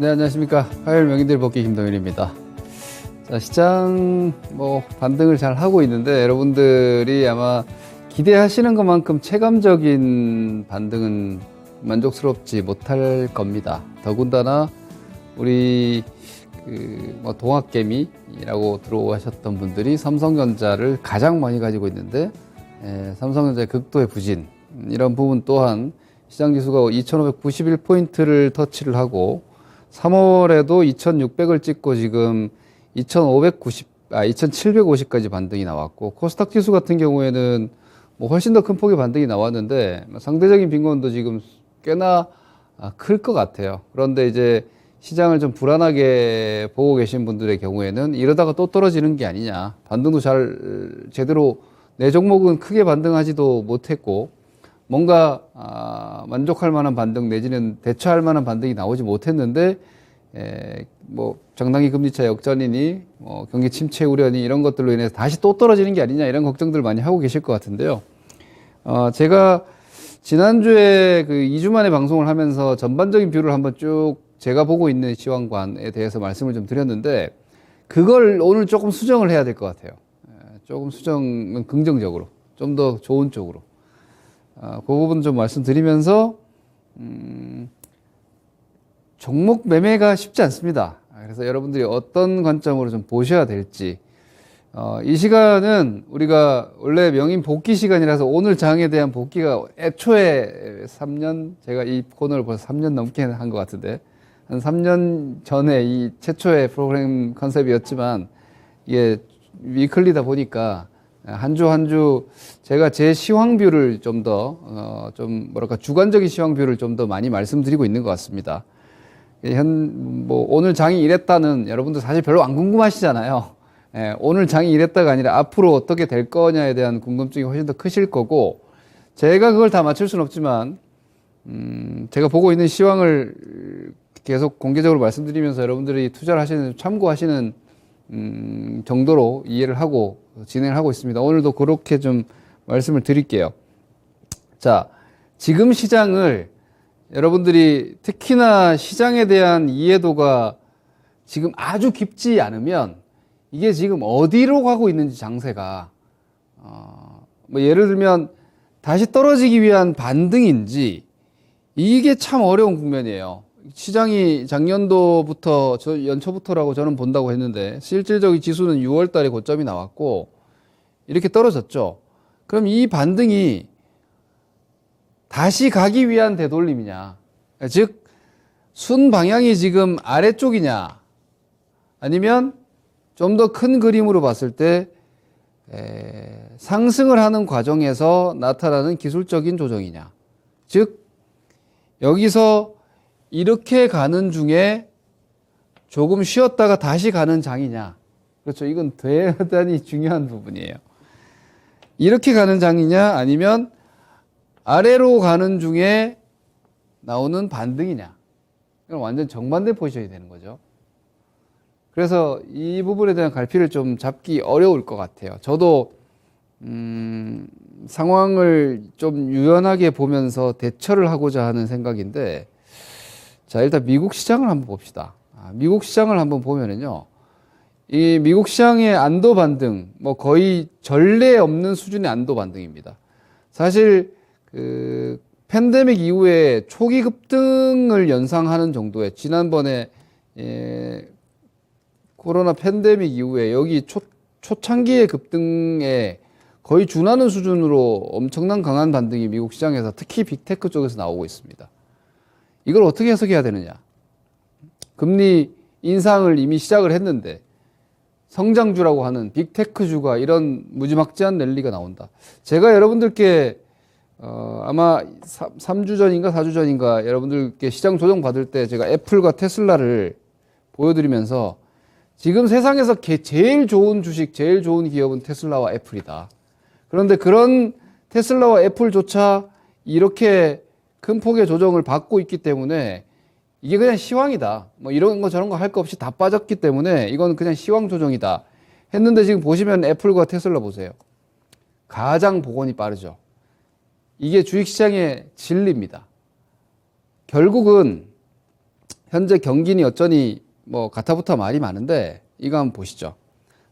네, 안녕하십니까. 화요일 명의들 복귀 김동현입니다. 자, 시장 반등을 잘 하고 있는데 여러분들이 아마 기대하시는 것만큼 체감적인 반등은 만족스럽지 못할 겁니다. 더군다나 우리 동학개미라고 들어오셨던 분들이 삼성전자를 가장 많이 가지고 있는데 삼성전자의 극도의 부진, 이런 부분 또한 시장지수가 2591포인트를 터치를 하고 3월에도 2600을 찍고 지금 2750까지 반등이 나왔고, 코스닥 지수 같은 경우에는 훨씬 더 큰 폭의 반등이 나왔는데 상대적인 빈곤도 지금 꽤나 클 것 같아요. 그런데 이제 시장을 좀 불안하게 보고 계신 분들의 경우에는 이러다가 또 떨어지는 게 아니냐, 반등도 제대로 내 종목은 크게 반등하지도 못했고 뭔가 만족할 만한 반등 내지는 대처할 만한 반등이 나오지 못했는데 정당기 금리차 역전이니 경기 침체 우려니 이런 것들로 인해서 다시 또 떨어지는 게 아니냐, 이런 걱정들 많이 하고 계실 것 같은데요. 제가 지난주에 2주 만에 방송을 하면서 전반적인 뷰를 한번 쭉 제가 보고 있는 시황관에 대해서 말씀을 좀 드렸는데, 그걸 오늘 조금 수정을 해야 될 것 같아요. 조금 수정은 긍정적으로, 좀 더 좋은 쪽으로. 그 부분 좀 말씀드리면서, 종목 매매가 쉽지 않습니다. 그래서 여러분들이 어떤 관점으로 좀 보셔야 될지, 이 시간은 우리가 원래 명인 복귀 시간이라서 오늘 장에 대한 복귀가 애초에 3년, 제가 이 코너를 벌써 3년 넘게 한 것 같은데, 한 3년 전에 이 최초의 프로그램 컨셉이었지만, 이게 위클리다 보니까 한 주 한 주 제가 제 시황뷰를 좀 더 주관적인 시황뷰를 좀 더 많이 말씀드리고 있는 것 같습니다. 오늘 장이 이랬다는 여러분들 사실 별로 안 궁금하시잖아요. 오늘 장이 이랬다가 아니라 앞으로 어떻게 될 거냐에 대한 궁금증이 훨씬 더 크실 거고, 제가 그걸 다 맞출 수는 없지만 제가 보고 있는 시황을 계속 공개적으로 말씀드리면서 여러분들이 투자를 하시는, 참고하시는 정도로 이해를 하고 진행을 하고 있습니다. 오늘도 그렇게 좀 말씀을 드릴게요. 자, 지금 시장을 여러분들이 특히나 시장에 대한 이해도가 지금 아주 깊지 않으면 이게 지금 어디로 가고 있는지, 장세가 예를 들면 다시 떨어지기 위한 반등인지, 이게 참 어려운 국면이에요. 시장이 작년도부터, 연초부터라고 저는 본다고 했는데, 실질적인 지수는 6월 달에 고점이 나왔고 이렇게 떨어졌죠. 그럼 이 반등이 다시 가기 위한 되돌림이냐, 즉 순 방향이 지금 아래쪽이냐, 아니면 좀 더 큰 그림으로 봤을 때 상승을 하는 과정에서 나타나는 기술적인 조정이냐, 즉 여기서 이렇게 가는 중에 조금 쉬었다가 다시 가는 장이냐. 그렇죠. 이건 대단히 중요한 부분이에요. 이렇게 가는 장이냐, 아니면 아래로 가는 중에 나오는 반등이냐. 이건 완전 정반대 포지션이 되는 거죠. 그래서 이 부분에 대한 갈피를 좀 잡기 어려울 것 같아요. 저도 상황을 좀 유연하게 보면서 대처를 하고자 하는 생각인데, 자, 일단 미국 시장을 한번 봅시다. 미국 시장을 한번 보면은요, 이 미국 시장의 안도 반등, 거의 전례 없는 수준의 안도 반등입니다. 사실 팬데믹 이후에 초기 급등을 연상하는 정도의, 지난번에 코로나 팬데믹 이후에 여기 초창기의 급등에 거의 준하는 수준으로 엄청난 강한 반등이 미국 시장에서, 특히 빅테크 쪽에서 나오고 있습니다. 이걸 어떻게 해석해야 되느냐? 금리 인상을 이미 시작을 했는데 성장주라고 하는 빅테크주가 이런 무지막지한 랠리가 나온다. 제가 여러분들께 아마 3주 전인가 4주 전인가 여러분들께 시장 조정 받을 때 제가 애플과 테슬라를 보여드리면서, 지금 세상에서 제일 좋은 주식, 제일 좋은 기업은 테슬라와 애플이다. 그런데 그런 테슬라와 애플조차 이렇게 큰 폭의 조정을 받고 있기 때문에 이게 그냥 시황이다, 이런 거 저런 거 할 거 없이 다 빠졌기 때문에 이건 그냥 시황 조정이다 했는데, 지금 보시면 애플과 테슬라 보세요. 가장 복원이 빠르죠. 이게 주식시장의 진리입니다. 결국은 현재 경기는 여전히 뭐 가타부타 말이 많은데 이거 한번 보시죠.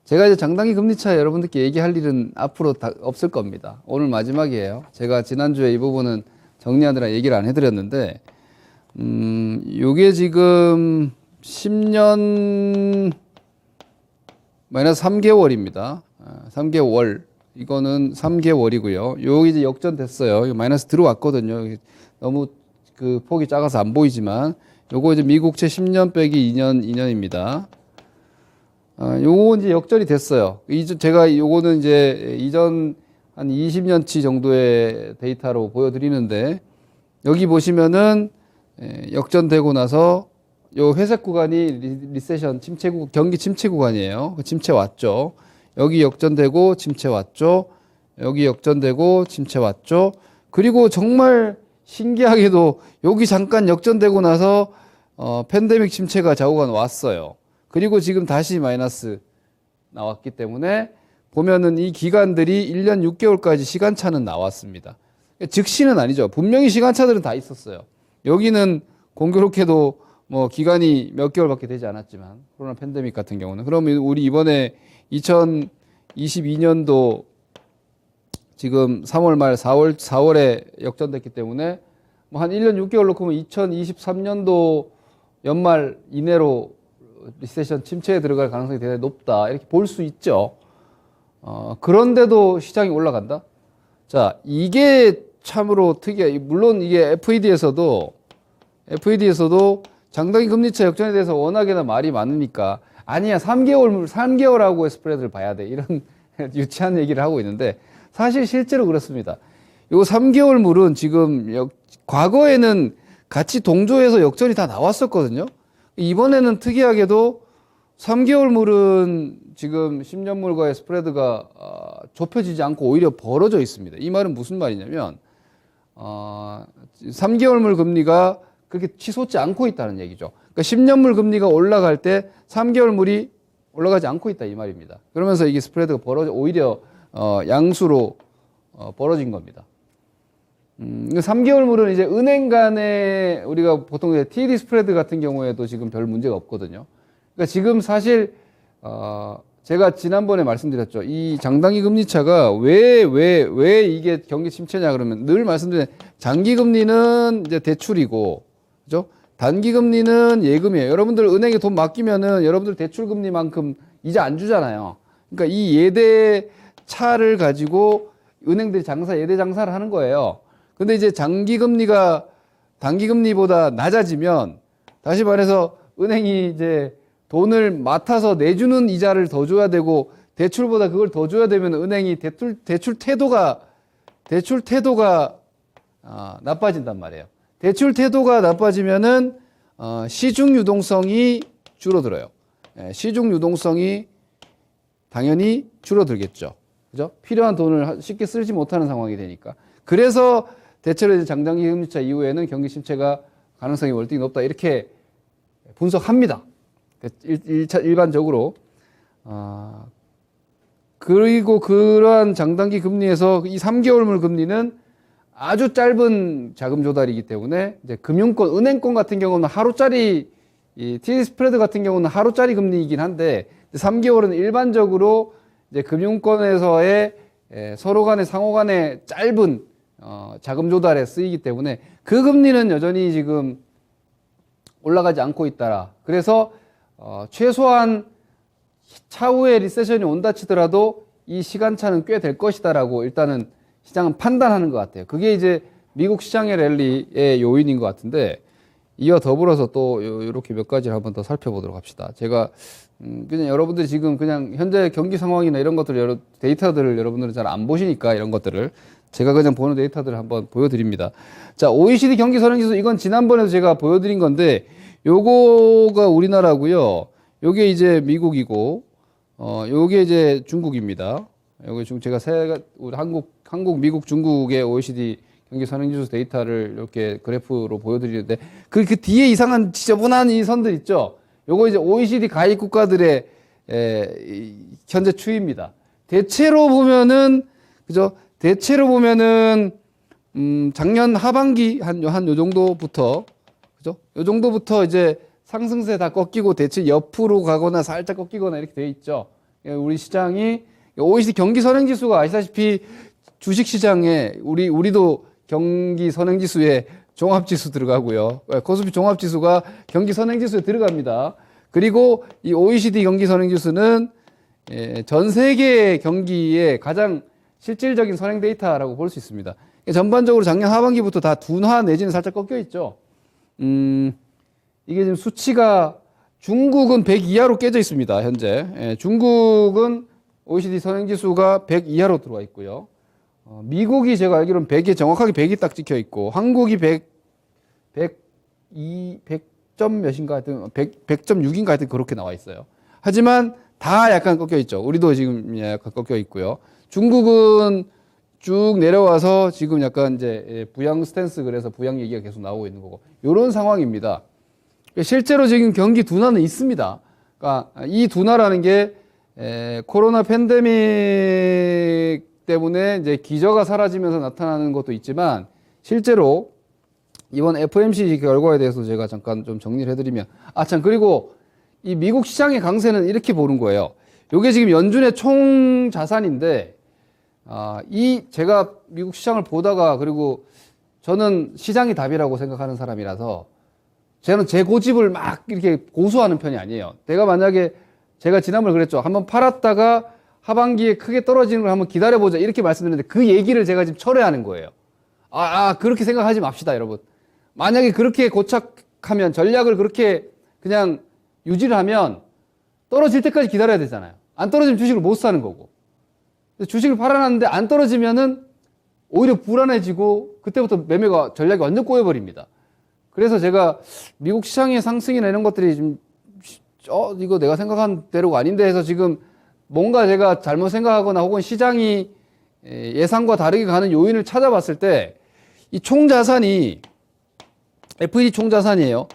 제가 이제 장단기 금리차 여러분들께 얘기할 일은 앞으로 다 없을 겁니다. 오늘 마지막이에요. 제가 지난주에 이 부분은 정리하느라 얘기를 안 해드렸는데, 요게 지금 10년 마이너스 3개월입니다. 3개월. 이거는 3개월이고요. 여기 이제 역전됐어요. 마이너스 들어왔거든요. 너무 그 폭이 작아서 안 보이지만, 요거 이제 미국채 10년 빼기 2년입니다. 요거 이제 역전이 됐어요. 제가 요거는 이제 이전 한 20년치 정도의 데이터로 보여드리는데, 여기 보시면은 역전되고 나서 요 회색 구간이 리세션 침체 경기 침체 구간이에요. 침체 왔죠. 여기 역전되고 침체 왔죠. 여기 역전되고 침체 왔죠. 그리고 정말 신기하게도 여기 잠깐 역전되고 나서 팬데믹 침체가 좌우간 왔어요. 그리고 지금 다시 마이너스 나왔기 때문에 보면은 이 기간들이 1년 6개월까지 시간차는 나왔습니다. 즉시는 아니죠. 분명히 시간차들은 다 있었어요. 여기는 공교롭게도 뭐 기간이 몇 개월밖에 되지 않았지만 코로나 팬데믹 같은 경우는 그러면 우리 이번에 2022년도 지금 3월 말 4월에 역전됐기 때문에 뭐 한 1년 6개월 놓고 보면 2023년도 연말 이내로 리세션 침체에 들어갈 가능성이 대단히 높다 이렇게 볼 수 있죠. 그런데도 시장이 올라간다. 자, 이게 참으로 특이해. 물론 이게 FED에서도 장단기 금리차 역전에 대해서 워낙에나 말이 많으니까 아니야 3개월하고 스프레드를 봐야 돼 이런 유치한 얘기를 하고 있는데 사실 실제로 그렇습니다. 요 3개월물은 지금 과거에는 같이 동조해서 역전이 다 나왔었거든요. 이번에는 특이하게도 3개월물은 지금 10년물과의 스프레드가 좁혀지지 않고 오히려 벌어져 있습니다. 이 말은 무슨 말이냐면 3개월물 금리가 그렇게 치솟지 않고 있다는 얘기죠. 그러니까 10년물 금리가 올라갈 때 3개월물이 올라가지 않고 있다 이 말입니다. 그러면서 이게 스프레드가 오히려 양수로 벌어진 겁니다. 3개월물은 이제 은행 간에 우리가 보통 TD 스프레드 같은 경우에도 지금 별 문제가 없거든요. 그러니까 지금 사실 제가 지난번에 말씀드렸죠. 이 장단기 금리차가 왜 이게 경기 침체냐 그러면 늘 말씀드린 장기 금리는 이제 대출이고, 그죠? 단기 금리는 예금이에요. 여러분들 은행에 돈 맡기면은 여러분들 대출 금리만큼 이자 안 주잖아요. 그러니까 이 예대 차를 가지고 은행들이 예대 장사를 하는 거예요. 근데 이제 장기 금리가 단기 금리보다 낮아지면 다시 말해서 은행이 이제 돈을 맡아서 내주는 이자를 더 줘야 되고 대출보다 그걸 더 줘야 되면 은행이 대출 태도가 나빠진단 말이에요. 대출 태도가 나빠지면은 시중 유동성이 줄어들어요. 시중 유동성이 당연히 줄어들겠죠. 그죠? 필요한 돈을 쉽게 쓰지 못하는 상황이 되니까. 그래서 대체로 이제 장단기 금리차 이후에는 경기 침체가 가능성이 월등히 높다 이렇게 분석합니다. 일반적으로. 그리고 그러한 장단기 금리에서 이 3개월물 금리는 아주 짧은 자금 조달이기 때문에 이제 금융권, 은행권 같은 경우는 하루짜리 이 TD 스프레드 같은 경우는 하루짜리 금리이긴 한데 3개월은 일반적으로 이제 금융권에서의 서로 간의 상호 간의 짧은 자금 조달에 쓰이기 때문에 그 금리는 여전히 지금 올라가지 않고 있다라. 그래서 최소한 차후에 리세션이 온다 치더라도 이 시간차는 꽤 될 것이다라고 일단은 시장은 판단하는 것 같아요. 그게 이제 미국 시장의 랠리의 요인인 것 같은데 이와 더불어서 또 이렇게 몇 가지를 한번 더 살펴보도록 합시다. 제가 그냥 여러분들이 지금 그냥 현재 경기 상황이나 이런 것들 데이터들을 여러분들은 잘 안 보시니까 이런 것들을 제가 그냥 보는 데이터들을 한번 보여드립니다. 자, OECD 경기 선행지수 이건 지난번에도 제가 보여드린 건데 요거가 우리나라고요. 요게 이제 미국이고 요게 이제 중국입니다. 여기 지금 제가 우리 한국, 미국, 중국의 OECD 경기 선행지수 데이터를 이렇게 그래프로 보여드리는데 그 뒤에 이상한 지저분한 이 선들 있죠. 요거 이제 OECD 가입 국가들의 현재 추이입니다. 대체로 보면은 그죠? 대체로 보면은 작년 하반기 한 요 정도부터 그죠? 요 정도부터 이제 상승세 다 꺾이고 대체 옆으로 가거나 살짝 꺾이거나 이렇게 돼 있죠. 우리 시장이 OECD 경기 선행지수가 아시다시피 주식시장에 우리도 경기 선행지수에 종합지수 들어가고요. 코스피 종합지수가 경기 선행지수에 들어갑니다. 그리고 이 OECD 경기 선행지수는 전 세계 경기의 가장 실질적인 선행 데이터라고 볼 수 있습니다. 전반적으로 작년 하반기부터 다 둔화 내지는 살짝 꺾여 있죠. 이게 지금 수치가 중국은 100 이하로 깨져 있습니다. 현재 중국은 OECD 선행지수가 100 이하로 들어와 있고요. 미국이 제가 알기로는 100에 정확하게 100이 딱 찍혀 있고 한국이 100점 몇인가 하여튼 100.6인가 하여튼 그렇게 나와 있어요. 하지만 다 약간 꺾여 있죠. 우리도 지금 약간 꺾여 있고요. 중국은 쭉 내려와서 지금 약간 이제 부양 스탠스 그래서 부양 얘기가 계속 나오고 있는 거고 이런 상황입니다. 실제로 지금 경기 둔화는 있습니다. 그러니까 이 둔화라는 게 코로나 팬데믹 때문에 이제 기저가 사라지면서 나타나는 것도 있지만 실제로 이번 FOMC 결과에 대해서 제가 잠깐 좀 정리를 해드리면 참 그리고 이 미국 시장의 강세는 이렇게 보는 거예요. 이게 지금 연준의 총 자산인데 제가 미국 시장을 보다가 그리고 저는 시장이 답이라고 생각하는 사람이라서 저는 제 고집을 막 이렇게 고수하는 편이 아니에요. 내가 만약에 제가 지난번에 그랬죠. 한번 팔았다가 하반기에 크게 떨어지는 걸 한번 기다려보자 이렇게 말씀드렸는데 그 얘기를 제가 지금 철회하는 거예요. 그렇게 생각하지 맙시다, 여러분. 만약에 그렇게 고착하면 전략을 그렇게 그냥 유지를 하면 떨어질 때까지 기다려야 되잖아요. 안 떨어지면 주식을 못 사는 거고. 주식을 팔아놨는데 안 떨어지면은 오히려 불안해지고 그때부터 매매가 전략이 완전 꼬여버립니다. 그래서 제가 미국 시장의 상승이나 이런 것들이 좀 이거 내가 생각한 대로가 아닌데 해서 지금 뭔가 제가 잘못 생각하거나 혹은 시장이 예상과 다르게 가는 요인을 찾아봤을 때 이 총자산이 FED 총자산이에요.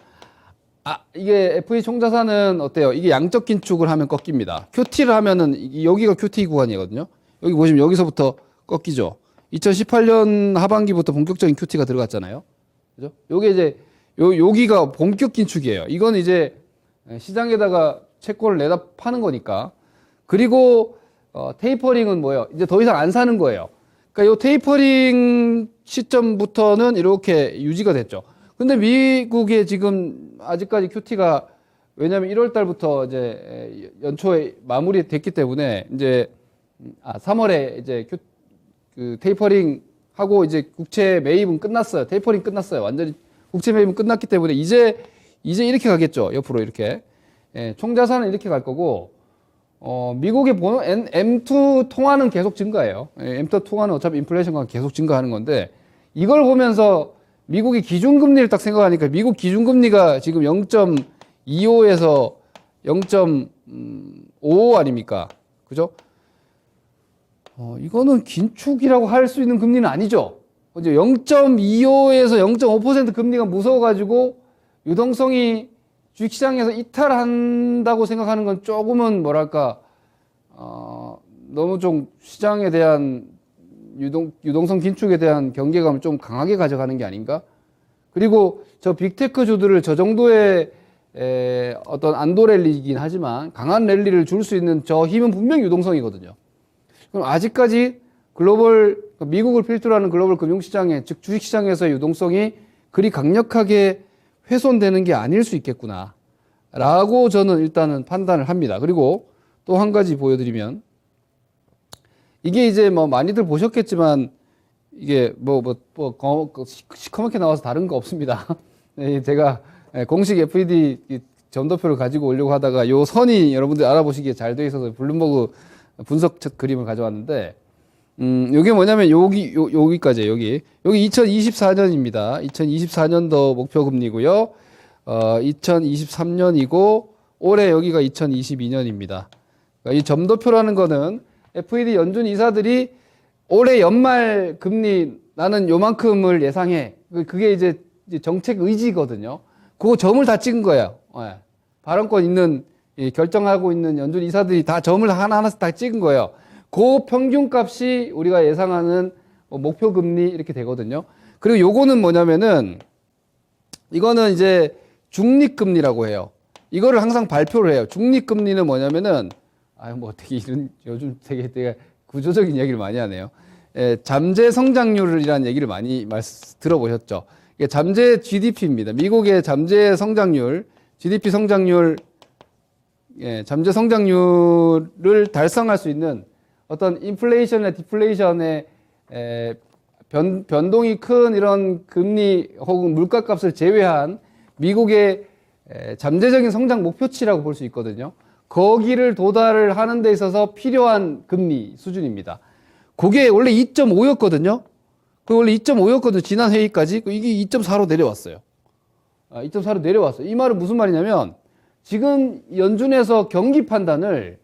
이게 FED 총자산은 어때요? 이게 양적 긴축을 하면 꺾입니다. QT를 하면은 여기가 QT 구간이거든요. 여기 보시면 여기서부터 꺾이죠. 2018년 하반기부터 본격적인 QT가 들어갔잖아요. 그죠? 요게 이제 여기가 본격 긴축이에요. 이건 이제 시장에다가 채권을 내다 파는 거니까. 그리고 테이퍼링은 뭐예요? 이제 더 이상 안 사는 거예요. 그러니까 요 테이퍼링 시점부터는 이렇게 유지가 됐죠. 근데 미국에 지금 아직까지 QT가 왜냐면 1월 달부터 이제 연초에 마무리됐기 때문에 이제 3월에 이제 그 테이퍼링 하고 이제 국채 매입은 끝났어요. 테이퍼링 끝났어요. 완전히 국채 매입은 끝났기 때문에 이제 이렇게 가겠죠. 옆으로 이렇게. 총자산은 이렇게 갈 거고 미국의 M2 통화는 계속 증가해요. M2 통화는 어차피 인플레이션과 계속 증가하는 건데 이걸 보면서 미국의 기준금리를 딱 생각하니까 미국 기준금리가 지금 0.25에서 0.55 아닙니까? 그죠? 이거는 긴축이라고 할 수 있는 금리는 아니죠. 이제 0.25에서 0.5% 금리가 무서워가지고 유동성이 주식시장에서 이탈한다고 생각하는 건 조금은 뭐랄까, 너무 좀 시장에 대한 유동성 긴축에 대한 경계감을 좀 강하게 가져가는 게 아닌가? 그리고 저 빅테크주들을 저 정도의 어떤 안도 랠리이긴 하지만 강한 랠리를 줄 수 있는 저 힘은 분명히 유동성이거든요. 그럼 아직까지 미국을 필두로 하는 글로벌 금융시장에, 즉 주식시장에서의 유동성이 그리 강력하게 훼손되는 게 아닐 수 있겠구나. 라고 저는 일단은 판단을 합니다. 그리고 또 한 가지 보여드리면, 이게 이제 뭐 많이들 보셨겠지만, 이게 시커멓게 나와서 다른 거 없습니다. 제가 공식 FED 점도표를 가지고 오려고 하다가 요 선이 여러분들 알아보시기에 잘 돼 있어서 블룸버그 분석 그림을 가져왔는데, 요게 뭐냐면 여기까지예요. 여기 2024년입니다. 2024년도 목표 금리고요. 2023년이고 올해 여기가 2022년입니다. 그러니까 이 점도표라는 거는 FED 연준 이사들이 올해 연말 금리 나는 요만큼을 예상해. 그게 이제 정책 의지거든요. 그거 점을 다 찍은 거예요. 발언권 있는 결정하고 있는 연준 이사들이 다 점을 하나하나씩 다 찍은 거예요. 그 평균값이 우리가 예상하는 목표 금리 이렇게 되거든요. 그리고 요거는 뭐냐면은 이거는 이제 중립금리라고 해요. 이거를 항상 발표를 해요. 중립금리는 뭐냐면은, 뭐 어떻게 요즘 되게 구조적인 얘기를 많이 하네요. 잠재 성장률이라는 얘기를 많이 들어보셨죠. 이게 잠재 GDP입니다. 미국의 잠재 성장률, GDP 성장률, 잠재 성장률을 달성할 수 있는 어떤 인플레이션이나 디플레이션의 변동이 큰 이런 금리 혹은 물가값을 제외한 미국의 잠재적인 성장 목표치라고 볼 수 있거든요. 거기를 도달을 하는 데 있어서 필요한 금리 수준입니다. 그게 원래 2.5였거든요. 그 원래 2.5였거든요. 지난 회의까지. 이게 2.4로 내려왔어요. 2.4로 내려왔어요. 이 말은 무슨 말이냐면 지금 연준에서 경기 판단을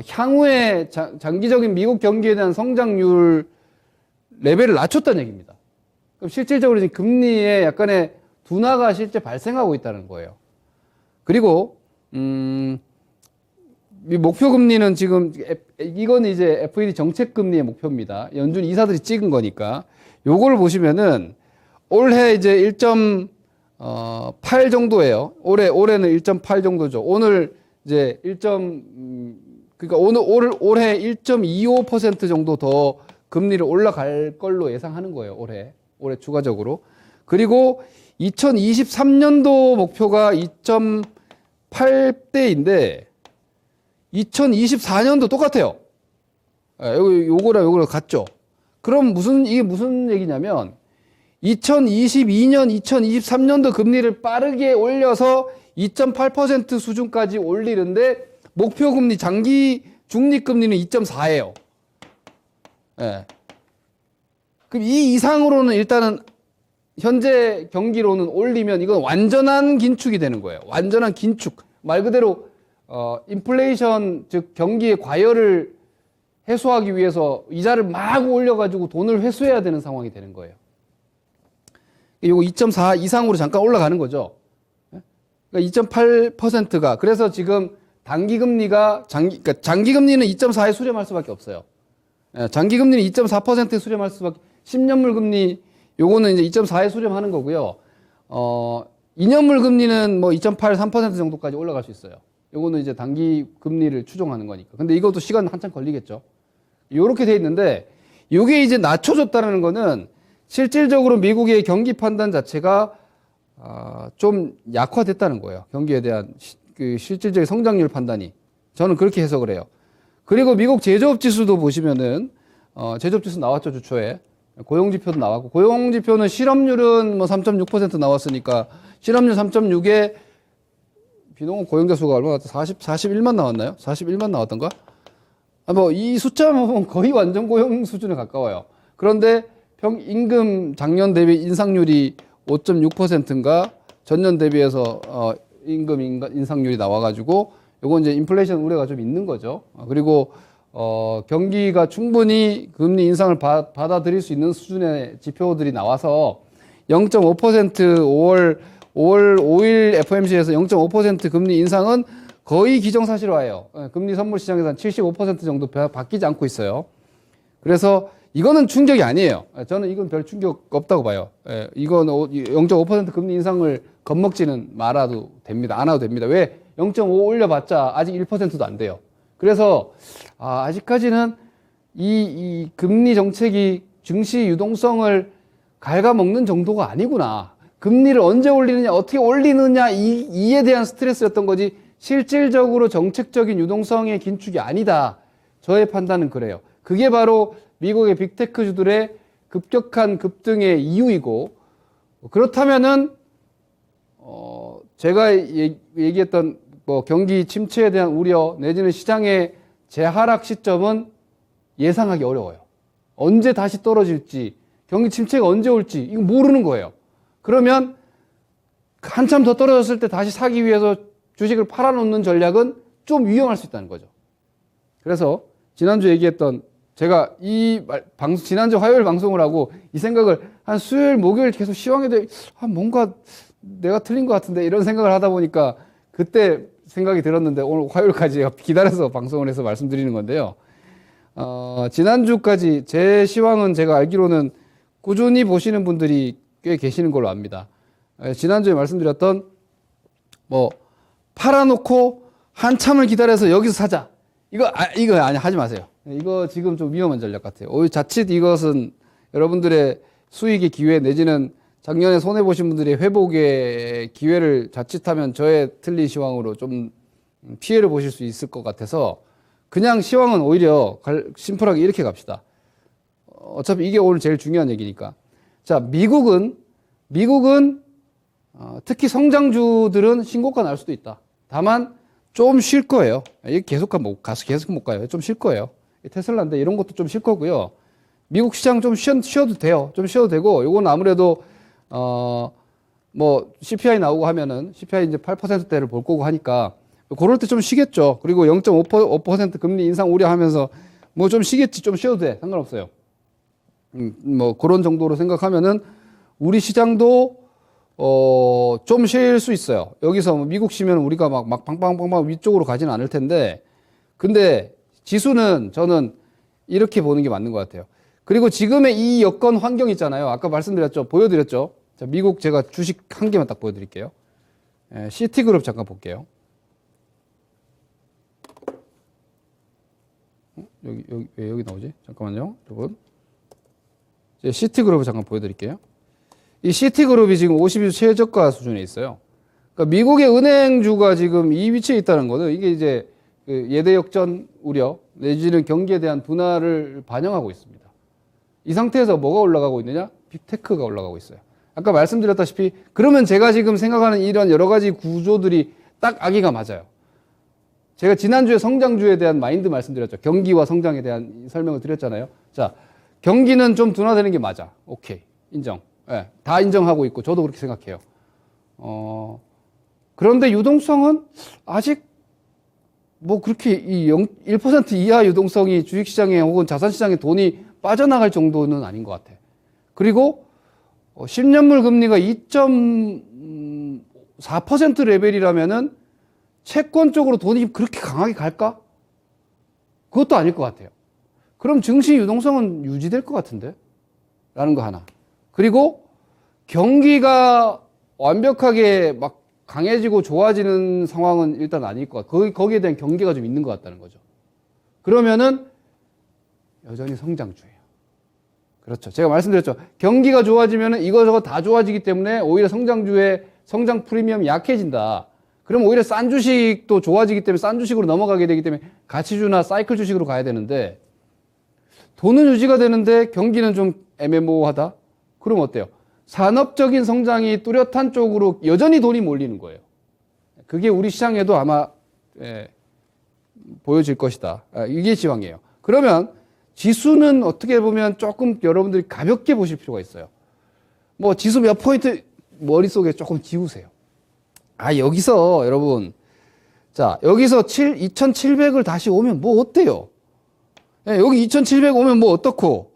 향후에 장기적인 미국 경기에 대한 성장률 레벨을 낮췄다는 얘기입니다. 그럼 실질적으로 지금 금리에 약간의 둔화가 실제 발생하고 있다는 거예요. 그리고 이 목표 금리는 지금 이건 이제 FED 정책 금리의 목표입니다. 연준 이사들이 찍은 거니까 요거를 보시면은 올해 이제 1.8 정도예요. 올해는 1.8 정도죠. 오늘 이제 그러니까 올해 1.25% 정도 더 금리를 올라갈 걸로 예상하는 거예요. 올해 추가적으로. 그리고 2023년도 목표가 2.8대인데 2024년도 똑같아요. 요거랑 같죠. 그럼 이게 무슨 얘기냐면 2022년, 2023년도 금리를 빠르게 올려서 2.8% 수준까지 올리는데 목표 금리 장기 중립 금리는 2.4예요. 그럼 이 이상으로는 일단은 현재 경기로는 올리면 이건 완전한 긴축이 되는 거예요. 완전한 긴축. 말 그대로 인플레이션, 즉 경기의 과열을 해소하기 위해서 이자를 막 올려가지고 돈을 회수해야 되는 상황이 되는 거예요. 이거 2.4 이상으로 잠깐 올라가는 거죠. 그러니까 2.8%가 그래서 지금 단기금리가 장기금리는 2.4에 수렴할 수밖에 없어요. 장기금리는 2.4%에 수렴할 수밖에. 10년물 금리 요거는 이제 2.4에 수렴하는 거고요. 2년물 금리는 뭐 2.8, 3% 정도까지 올라갈 수 있어요. 요거는 이제 단기 금리를 추종하는 거니까. 근데 이것도 시간 한참 걸리겠죠. 요렇게 돼 있는데 요게 이제 낮춰졌다는 거는 실질적으로 미국의 경기 판단 자체가 좀 약화됐다는 거예요. 경기에 대한 그 실질적인 성장률 판단이. 저는 그렇게 해석을 해요. 그리고 미국 제조업 지수도 보시면은 제조업 지수 나왔죠, 주초에. 고용지표도 나왔고, 고용지표는 실업률은 뭐 3.6% 나왔으니까, 실업률 3.6에 비농업 고용자 수가 얼마나 41만 나왔나요? 41만 나왔던가? 뭐 이 숫자만 보면 거의 완전 고용 수준에 가까워요. 그런데 임금 작년 대비 인상률이 5.6%인가 전년 대비해서 임금 인상률이 나와가지고 요건 이제 인플레이션 우려가 좀 있는 거죠. 그리고 경기가 충분히 금리 인상을 받아들일 수 있는 수준의 지표들이 나와서 0.5% 5월 5일 FOMC에서 0.5% 금리 인상은 거의 기정사실화예요. 금리 선물 시장에서 한 75% 정도 바뀌지 않고 있어요. 그래서 이거는 충격이 아니에요. 저는 이건 별 충격 없다고 봐요. 이건 0.5% 금리 인상을 겁먹지는 말아도 됩니다. 안 해도 됩니다. 왜? 0.5 올려봤자 아직 1%도 안 돼요. 그래서 아직까지는 이 금리 정책이 증시 유동성을 갉아먹는 정도가 아니구나. 금리를 언제 올리느냐, 어떻게 올리느냐 이에 대한 스트레스였던 거지 실질적으로 정책적인 유동성의 긴축이 아니다. 저의 판단은 그래요. 그게 바로 미국의 빅테크주들의 급격한 급등의 이유이고, 그렇다면은 제가 얘기했던 뭐 경기 침체에 대한 우려 내지는 시장의 재하락 시점은 예상하기 어려워요. 언제 다시 떨어질지, 경기 침체가 언제 올지 이거 모르는 거예요. 그러면 한참 더 떨어졌을 때 다시 사기 위해서 주식을 팔아놓는 전략은 좀 위험할 수 있다는 거죠. 그래서 지난주 얘기했던 제가 지난주 화요일 방송을 하고 이 생각을 한 수요일, 목요일 계속 시황에도 뭔가 내가 틀린 것 같은데 이런 생각을 하다 보니까 그때 생각이 들었는데 오늘 화요일까지 기다려서 방송을 해서 말씀드리는 건데요. 지난주까지 제 시황은 제가 알기로는 꾸준히 보시는 분들이 꽤 계시는 걸로 압니다. 지난주에 말씀드렸던 뭐 팔아놓고 한참을 기다려서 여기서 사자. 이거 아니 하지 마세요. 이거 지금 좀 위험한 전략 같아요. 오히려 자칫 이것은 여러분들의 수익의 기회 내지는 작년에 손해보신 분들의 회복의 기회를 자칫하면 저의 틀린 시황으로 좀 피해를 보실 수 있을 것 같아서 그냥 시황은 오히려 심플하게 이렇게 갑시다. 어차피 이게 오늘 제일 중요한 얘기니까. 자, 미국은 특히 성장주들은 신고가 날 수도 있다. 다만 좀 쉴 거예요. 이게 계속 못 가요. 좀 쉴 거예요. 테슬라인데 이런 것도 좀 쉴 거고요. 미국 시장 좀 쉬어도 돼요. 좀 쉬어도 되고, 요건 아무래도, 뭐, CPI 나오고 하면은, CPI 이제 8%대를 볼 거고 하니까, 그럴 때 좀 쉬겠죠. 그리고 0.5% 금리 인상 우려하면서, 뭐 좀 쉬겠지. 좀 쉬어도 돼. 상관없어요. 뭐, 그런 정도로 생각하면은, 우리 시장도, 좀 쉴 수 있어요. 여기서 미국 쉬면 우리가 막 빵빵빵빵 위쪽으로 가지는 않을 텐데, 근데 지수는 저는 이렇게 보는 게 맞는 것 같아요. 그리고 지금의 이 여건 환경 있잖아요. 아까 보여드렸죠. 자, 미국 제가 주식 한 개만 딱 보여드릴게요. 시티그룹 잠깐 볼게요. 왜 여기 나오지? 잠깐만요, 여러분. 시티그룹을 잠깐 보여드릴게요. 이 시티그룹이 지금 50일 최저가 수준에 있어요. 그러니까 미국의 은행주가 지금 이 위치에 있다는 거는 이게 이제 그 예대 역전 우려 내지는 경기에 대한 분할을 반영하고 있습니다. 이 상태에서 뭐가 올라가고 있느냐? 빅테크가 올라가고 있어요. 아까 말씀드렸다시피 그러면 제가 지금 생각하는 이런 여러 가지 구조들이 딱 아기가 맞아요. 제가 지난주에 성장주에 대한 마인드 말씀드렸죠. 경기와 성장에 대한 설명을 드렸잖아요. 자, 경기는 좀 둔화되는 게 맞아. 오케이. 인정. 네, 다 인정하고 있고 저도 그렇게 생각해요. 그런데 유동성은 아직 뭐 그렇게 이 1% 이하 유동성이 주식시장에 혹은 자산시장에 돈이 빠져나갈 정도는 아닌 것 같아. 그리고 10년물 금리가 2.4% 레벨이라면은 채권 쪽으로 돈이 그렇게 강하게 갈까? 그것도 아닐 것 같아요. 그럼 증시 유동성은 유지될 것 같은데? 라는 거 하나. 그리고 경기가 완벽하게 막 강해지고 좋아지는 상황은 일단 아닐 것 같아요. 거기에 대한 경계가 좀 있는 것 같다는 거죠. 그러면은 여전히 성장주예요. 그렇죠. 제가 말씀드렸죠. 경기가 좋아지면은 이거저거 다 좋아지기 때문에 오히려 성장주의 성장 프리미엄이 약해진다. 그럼 오히려 싼 주식도 좋아지기 때문에 싼 주식으로 넘어가게 되기 때문에 가치주나 사이클 주식으로 가야 되는데 돈은 유지가 되는데 경기는 좀 애매모호하다? 그럼 어때요? 산업적인 성장이 뚜렷한 쪽으로 여전히 돈이 몰리는 거예요. 그게 우리 시장에도 아마 보여질 것이다. 이게 지황이에요. 그러면 지수는 어떻게 보면 조금 여러분들이 가볍게 보실 필요가 있어요. 뭐 지수 몇 포인트 머릿속에 조금 지우세요. 여기서 여러분, 자, 여기서 2700을 다시 오면 뭐 어때요? 여기 2700 오면 뭐 어떻고?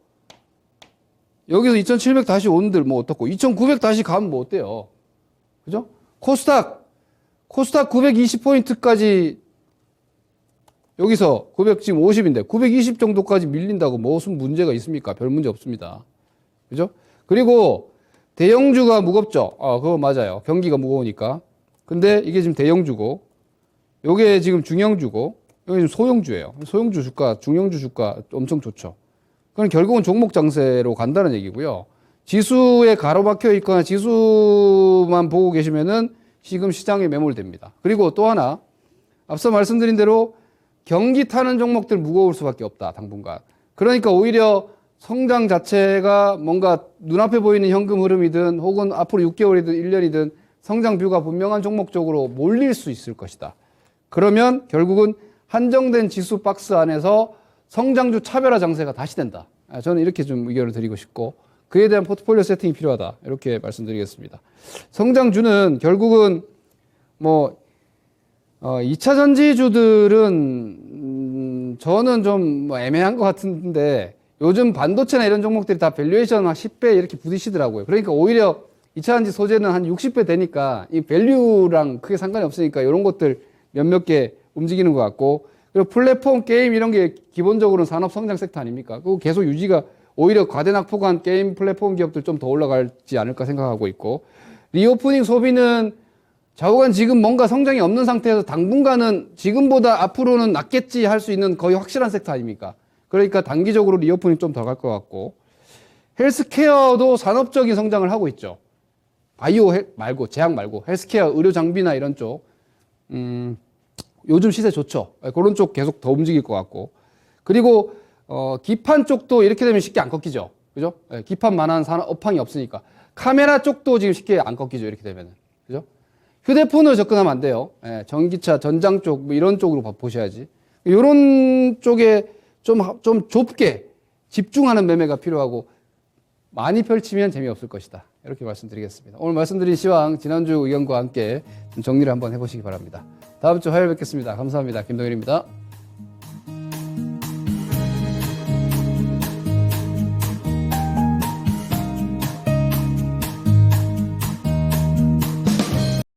여기서 2700 다시 온들 뭐 어떻고? 2900 다시 가면 뭐 어때요? 그죠? 코스닥 920포인트까지 여기서 900 지금 50인데 920 정도까지 밀린다고 무슨 문제가 있습니까? 별 문제 없습니다. 그죠? 그리고 대형주가 무겁죠? 그거 맞아요. 경기가 무거우니까. 근데 이게 지금 대형주고, 요게 지금 중형주고, 여기 지금 소형주예요. 소형주 주가, 중형주 주가 엄청 좋죠. 그럼 결국은 종목 장세로 간다는 얘기고요. 지수에 가로막혀 있거나 지수만 보고 계시면은 지금 시장에 매몰됩니다. 그리고 또 하나, 앞서 말씀드린 대로 경기 타는 종목들 무거울 수밖에 없다, 당분간. 그러니까 오히려 성장 자체가 뭔가 눈앞에 보이는 현금 흐름이든 혹은 앞으로 6개월이든 1년이든 성장 뷰가 분명한 종목 쪽으로 몰릴 수 있을 것이다. 그러면 결국은 한정된 지수 박스 안에서 성장주 차별화 장세가 다시 된다. 저는 이렇게 좀 의견을 드리고 싶고 그에 대한 포트폴리오 세팅이 필요하다. 이렇게 말씀드리겠습니다. 성장주는 결국은 뭐 2차 전지주들은 저는 좀 뭐 애매한 것 같은데 요즘 반도체나 이런 종목들이 다 밸류에이션 한 10배 이렇게 부딪히더라고요. 그러니까 오히려 2차 전지 소재는 한 60배 되니까 이 밸류랑 크게 상관이 없으니까 이런 것들 몇몇 개 움직이는 것 같고 그리고 플랫폼 게임 이런 게 기본적으로는 산업 성장 섹터 아닙니까? 그거 계속 유지가 오히려 과대낙폭한 게임 플랫폼 기업들 좀 더 올라갈지 않을까 생각하고 있고 리오프닝 소비는 좌우간 지금 뭔가 성장이 없는 상태에서 당분간은 지금보다 앞으로는 낫겠지 할 수 있는 거의 확실한 섹터 아닙니까? 그러니까 단기적으로 리오프닝 좀 더 갈 것 같고, 헬스케어도 산업적인 성장을 하고 있죠. 바이오 말고, 제약 말고, 헬스케어, 의료 장비나 이런 쪽, 요즘 시세 좋죠. 그런 쪽 계속 더 움직일 것 같고. 그리고, 기판 쪽도 이렇게 되면 쉽게 안 꺾이죠. 그죠? 기판만한 업황이 없으니까. 카메라 쪽도 지금 쉽게 안 꺾이죠. 이렇게 되면은. 그죠? 휴대폰으로 접근하면 안 돼요. 전기차, 전장 쪽, 뭐 이런 쪽으로 보셔야지. 이런 쪽에 좀 좁게 집중하는 매매가 필요하고, 많이 펼치면 재미없을 것이다. 이렇게 말씀드리겠습니다. 오늘 말씀드린 시황, 지난주 의견과 함께 좀 정리를 한번 해보시기 바랍니다. 다음 주 화요일 뵙겠습니다. 감사합니다. 김동일입니다.